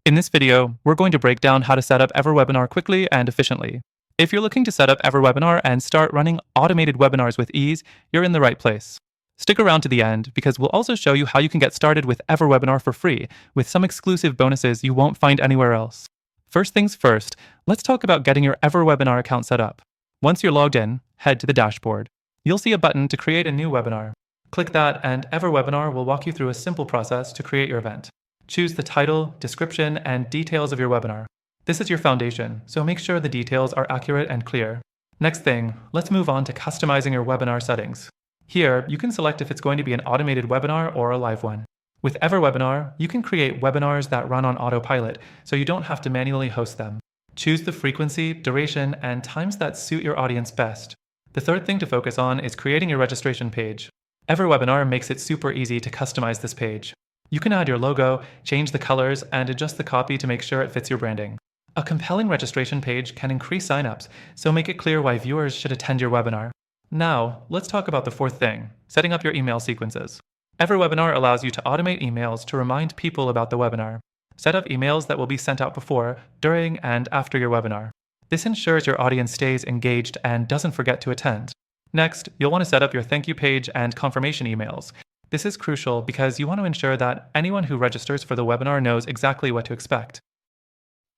In this video, we're going to break down how to set up EverWebinar quickly and efficiently. If you're looking to set up EverWebinar and start running automated webinars with ease, you're in the right place. Stick around to the end because we'll also show you how you can get started with EverWebinar for free with some exclusive bonuses you won't find anywhere else. First things first, let's talk about getting your EverWebinar account set up. Once you're logged in, head to the dashboard. You'll see a button to create a new webinar. Click that and EverWebinar will walk you through a simple process to create your event. Choose the title, description, and details of your webinar. This is your foundation, so make sure the details are accurate and clear. Next thing, let's move on to customizing your webinar settings. Here, you can select if it's going to be an automated webinar or a live one. With EverWebinar, you can create webinars that run on autopilot, so you don't have to manually host them. Choose the frequency, duration, and times that suit your audience best. The third thing to focus on is creating your registration page. EverWebinar makes it super easy to customize this page. You can add your logo, change the colors, and adjust the copy to make sure it fits your branding. A compelling registration page can increase signups, so make it clear why viewers should attend your webinar. Now, let's talk about the fourth thing, setting up your email sequences. EverWebinar allows you to automate emails to remind people about the webinar. Set up emails that will be sent out before, during, and after your webinar. This ensures your audience stays engaged and doesn't forget to attend. Next, you'll want to set up your thank you page and confirmation emails. This is crucial because you want to ensure that anyone who registers for the webinar knows exactly what to expect.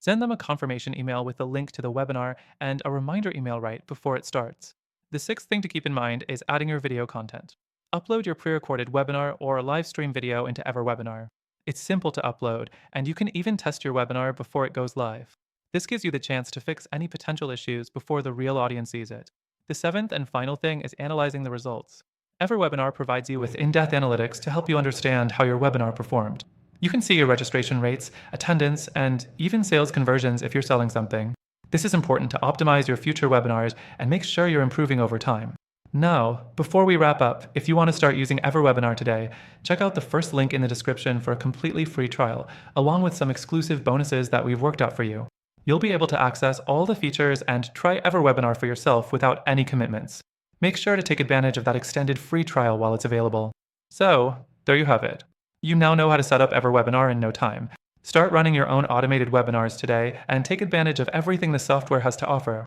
Send them a confirmation email with a link to the webinar and a reminder email right before it starts. The sixth thing to keep in mind is adding your video content. Upload your pre-recorded webinar or live stream video into EverWebinar. It's simple to upload, and you can even test your webinar before it goes live. This gives you the chance to fix any potential issues before the real audience sees it. The seventh and final thing is analyzing the results. EverWebinar provides you with in-depth analytics to help you understand how your webinar performed. You can see your registration rates, attendance, and even sales conversions if you're selling something. This is important to optimize your future webinars and make sure you're improving over time. Now, before we wrap up, if you want to start using EverWebinar today, check out the first link in the description for a completely free trial, along with some exclusive bonuses that we've worked out for you. You'll be able to access all the features and try EverWebinar for yourself without any commitments. Make sure to take advantage of that extended free trial while it's available. So, there you have it. You now know how to set up EverWebinar in no time. Start running your own automated webinars today and take advantage of everything the software has to offer.